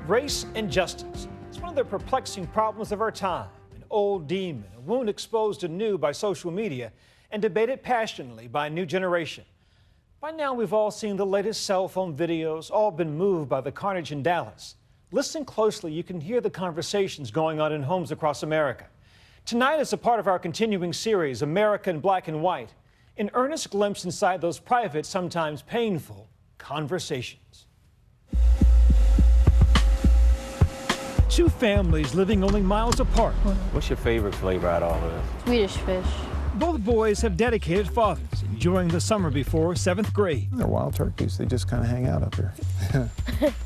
Race and justice. It's one of the perplexing problems of our time. An old demon, a wound exposed anew by social media and debated passionately by a new generation. By now, we've all seen the latest cell phone videos, all been moved by the carnage in Dallas. Listen closely, you can hear the conversations going on in homes across America. Tonight, as a part of our continuing series, America in Black and White, an earnest glimpse inside those private, sometimes painful, conversations. Two families living only miles apart. What's your favorite flavor out of all of this? Swedish fish. Both boys have dedicated fathers, enjoying the summer before 7th grade. They're wild turkeys. They just kind of hang out up here.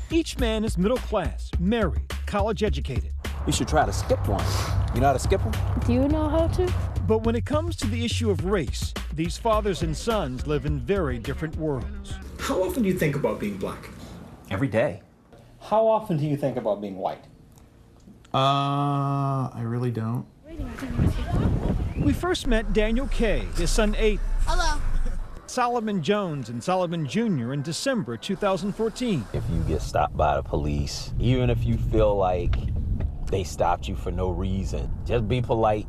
Each man is middle class, married, college educated. You should try to skip one. You know how to skip them? Do you know how to? But when it comes to the issue of race, these fathers and sons live in very different worlds. How often do you think about being black? Every day. How often do you think about being white? I really don't. We first met Daniel Kay, his son Aiden. Hello. Solomon Jones and Solomon Jr. in December 2014. If you get stopped by the police, even if you feel like they stopped you for no reason, just be polite.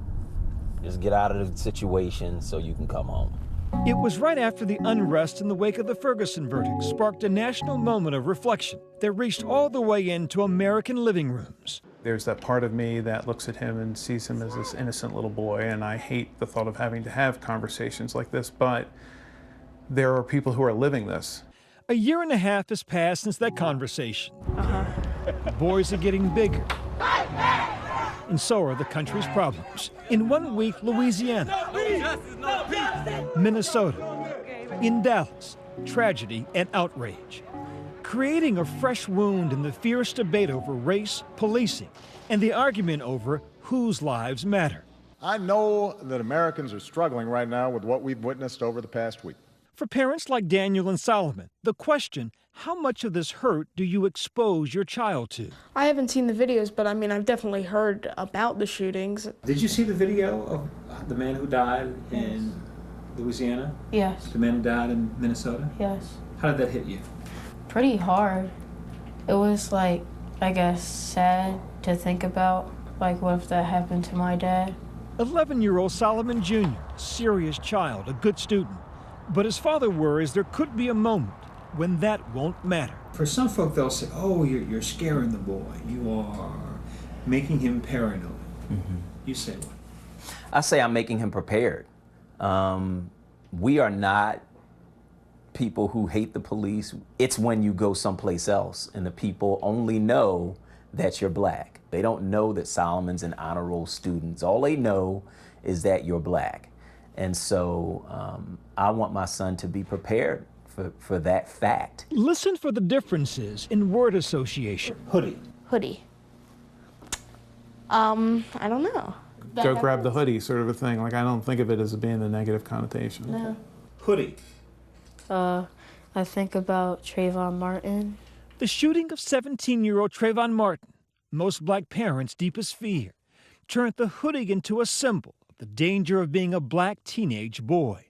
Just get out of the situation so you can come home. It was right after the unrest in the wake of the Ferguson verdict sparked a national moment of reflection that reached all the way into American living rooms. There's that part of me that looks at him and sees him as this innocent little boy, and I hate the thought of having to have conversations like this, but there are people who are living this. A year and a half has passed since that conversation. The boys are getting bigger, and so are the country's problems. In 1 week, Louisiana, Minnesota, in Dallas, tragedy and outrage, creating a fresh wound in the fierce debate over race, policing, and the argument over whose lives matter. I know that Americans are struggling right now with what we've witnessed over the past week. For parents like Daniel and Solomon, the question, how much of this hurt do you expose your child to? I haven't seen the videos, but I mean, I've definitely heard about the shootings. Did you see the video of the man who died in Louisiana? Yes. The man who died in Minnesota? Yes. How did that hit you? Pretty hard. It was like, I guess, sad to think about. Like, what if that happened to my dad? 11-year-old Solomon Jr., a serious child, a good student. But his father worries there could be a moment when that won't matter. For some folk, they'll say, oh, you're scaring the boy. You are making him paranoid. Mm-hmm. You say what? I say I'm making him prepared. We are not people who hate the police. It's when you go someplace else and the people only know that you're black. They don't know that Solomon's an honor roll student. All they know is that you're black. And so I want my son to be prepared for that fact. Listen for the differences in word association. Hoodie. Hoodie. I don't know. Go grab the hoodie sort of a thing. Like, I don't think of it as being a negative connotation. No. Hoodie. I think about Trayvon Martin. The shooting of 17-year-old Trayvon Martin, most black parents' deepest fear, turned the hoodie into a symbol of the danger of being a black teenage boy,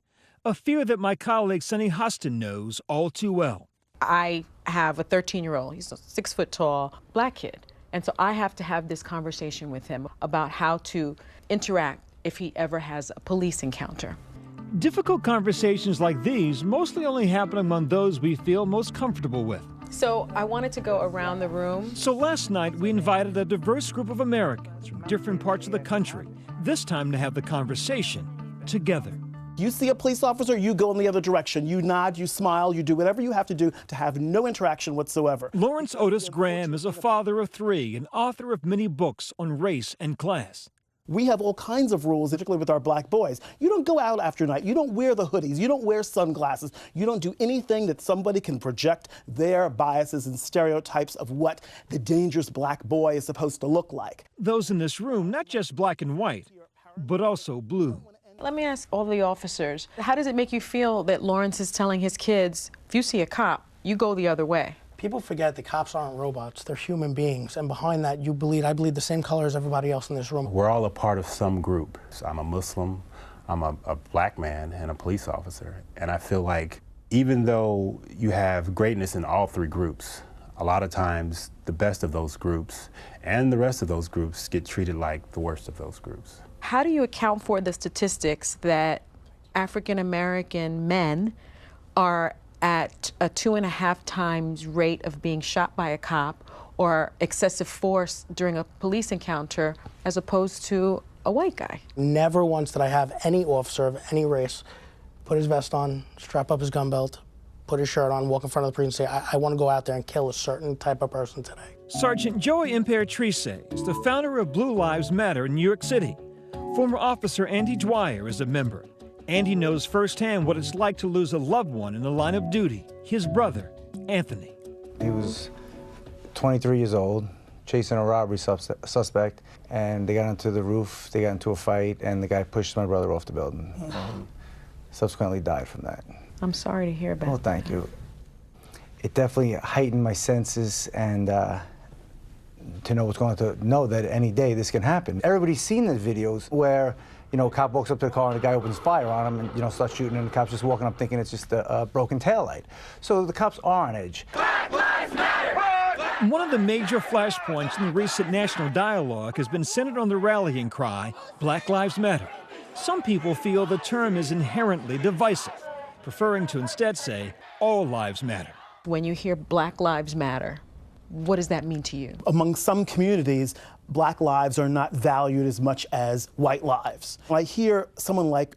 a fear that my colleague Sonny Hostin knows all too well. I have a 13-year-old, he's a 6 foot tall black kid. And so I have to have this conversation with him about how to interact if he ever has a police encounter. Difficult conversations like these mostly only happen among those we feel most comfortable with. So I wanted to go around the room. So last night we invited a diverse group of Americans from different parts of the country, this time to have the conversation together. You see a police officer, you go in the other direction. You nod, you smile, you do whatever you have to do to have no interaction whatsoever. Lawrence Otis Graham is a father of 3 and author of many books on race and class. We have all kinds of rules, particularly with our black boys. You don't go out after night. You don't wear the hoodies. You don't wear sunglasses. You don't do anything that somebody can project their biases and stereotypes of what the dangerous black boy is supposed to look like. Those in this room, not just black and white, but also blue. Let me ask all the officers, how does it make you feel that Lawrence is telling his kids, if you see a cop, you go the other way? People forget that cops aren't robots, they're human beings, and behind that I bleed the same color as everybody else in this room. We're all a part of some group. So I'm a Muslim, I'm a black man and a police officer, and I feel like even though you have greatness in all 3 groups, A lot of times, the best of those groups and the rest of those groups get treated like the worst of those groups. How do you account for the statistics that African American men are at a 2.5 times rate of being shot by a cop or excessive force during a police encounter as opposed to a white guy? Never once did I have any officer of any race put his vest on, strap up his gun belt, put his shirt on, walk in front of the precinct and say, I want to go out there and kill a certain type of person today. Sergeant Joey Imperatrice is the founder of Blue Lives Matter in New York City. Former officer Andy Dwyer is a member. Andy knows firsthand what it's like to lose a loved one in the line of duty, his brother, Anthony. He was 23 years old, chasing a robbery suspect, and they got onto the roof, they got into a fight, and the guy pushed my brother off the building. Subsequently died from that. I'm sorry to hear about that. Well, thank you. It definitely heightened my senses and to know what's going to know that any day this can happen. Everybody's seen the videos where, you know, a cop walks up to the car and the guy opens fire on him and, you know, starts shooting, and the cop's just walking up thinking it's just a broken taillight. So the cops are on edge. Black Lives Matter! One of the major flashpoints in the recent national dialogue has been centered on the rallying cry, Black Lives Matter. Some people feel the term is inherently divisive, preferring to instead say, all lives matter. When you hear Black Lives Matter, what does that mean to you? Among some communities, black lives are not valued as much as white lives. When I hear someone like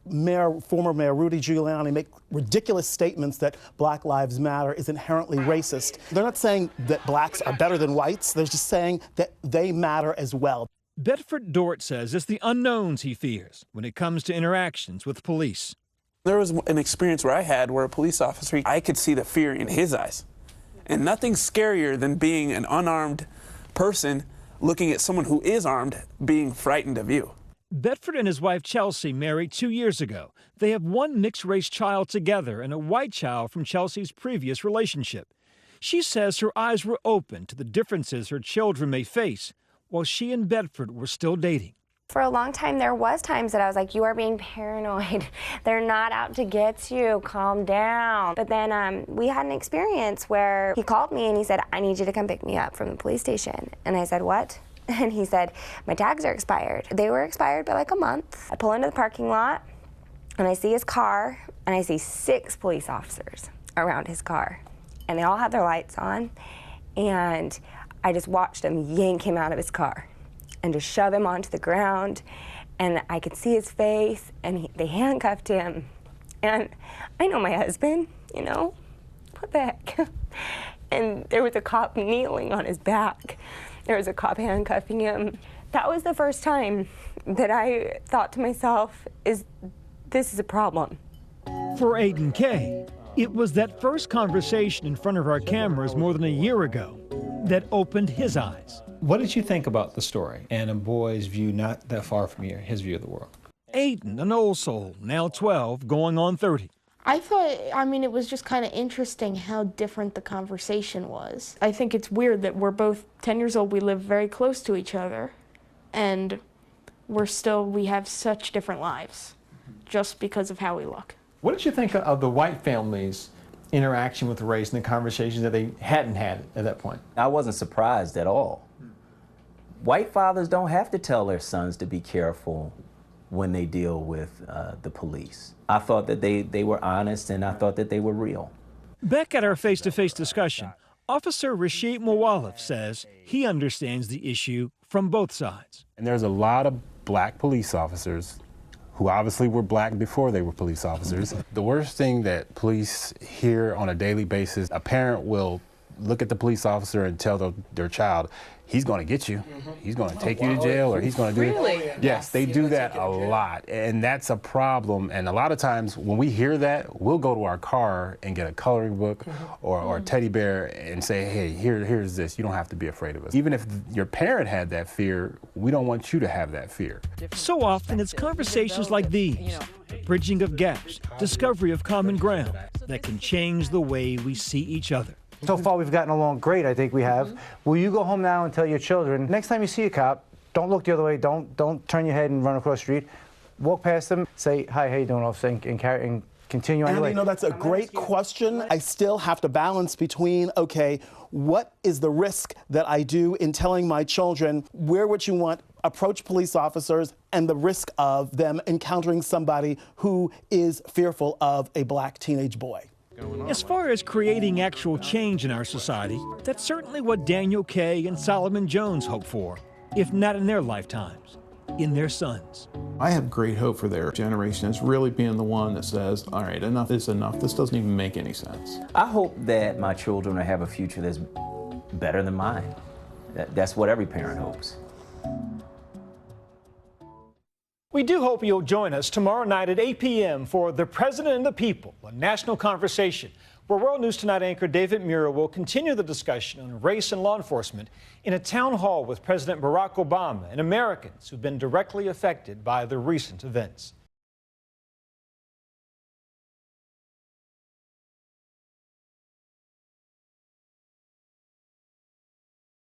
former Mayor Rudy Giuliani make ridiculous statements that Black Lives Matter is inherently racist, they're not saying that blacks are better than whites, they're just saying that they matter as well. Bedford Dort says it's the unknowns he fears when it comes to interactions with police. There was an experience where I had where a police officer, I could see the fear in his eyes. And nothing's scarier than being an unarmed person looking at someone who is armed being frightened of you. Bedford and his wife Chelsea married 2 years ago. They have one mixed-race child together and a white child from Chelsea's previous relationship. She says her eyes were open to the differences her children may face while she and Bedford were still dating. For a long time, there was times that I was like, you are being paranoid. They're not out to get you. Calm down. But then we had an experience where he called me and he said, I need you to come pick me up from the police station. And I said, what? And he said, my tags are expired. They were expired by like a month. I pull into the parking lot and I see his car and I see 6 police officers around his car. And they all have their lights on. And I just watched him yank him out of his car and just shove him onto the ground, and I could see his face, and they handcuffed him. And I know my husband, you know, what the heck? And there was a cop kneeling on his back. There was a cop handcuffing him. That was the first time that I thought to myself, this is a problem. For Aiden Kay, it was that first conversation in front of our cameras more than a year ago that opened his eyes. What did you think about the story and a boy's view not that far from his view of the world? Aiden, an old soul, now 12, going on 30. I thought, it was just kind of interesting how different the conversation was. I think it's weird that we're both 10 years old, we live very close to each other, and we have such different lives just because of how we look. What did you think of the white family's interaction with race and the conversations that they hadn't had at that point? I wasn't surprised at all. White fathers don't have to tell their sons to be careful when they deal with the police. I thought that they were honest, and I thought that they were real. Back at our face-to-face discussion, Officer Rashid Muwalif says he understands the issue from both sides. And there's a lot of black police officers who obviously were black before they were police officers. The worst thing that police hear on a daily basis, a parent will look at the police officer and tell their child, he's going to get you. He's going to take you to jail, or he's going to do it. Yes, they do that a lot, and that's a problem. And a lot of times when we hear that, we'll go to our car and get a coloring book or a teddy bear and say, hey, here's this. You don't have to be afraid of us. Even if your parent had that fear, we don't want you to have that fear. So often it's conversations like these, bridging of gaps, discovery of common ground that can change the way we see each other. So far, we've gotten along great, I think we have. Will you go home now and tell your children, next time you see a cop, don't look the other way, don't turn your head and run across the street. Walk past them, say, hi, how you doing, officer, and carry continue on And your way. you know, that's a great question. I still have to balance between, okay, what is the risk that I do in telling my children where would you want approach police officers and the risk of them encountering somebody who is fearful of a black teenage boy. As far as creating actual change in our society, that's certainly what Daniel Kay and Solomon Jones hope for, if not in their lifetimes, in their sons. I have great hope for their generation as really being the one that says, all right, enough is enough. This doesn't even make any sense. I hope that my children will have a future that's better than mine. That's what every parent hopes. We do hope you'll join us tomorrow night at 8 p.m. for The President and the People, a national conversation, where World News Tonight anchor David Muir will continue the discussion on race and law enforcement in a town hall with President Barack Obama and Americans who've been directly affected by the recent events.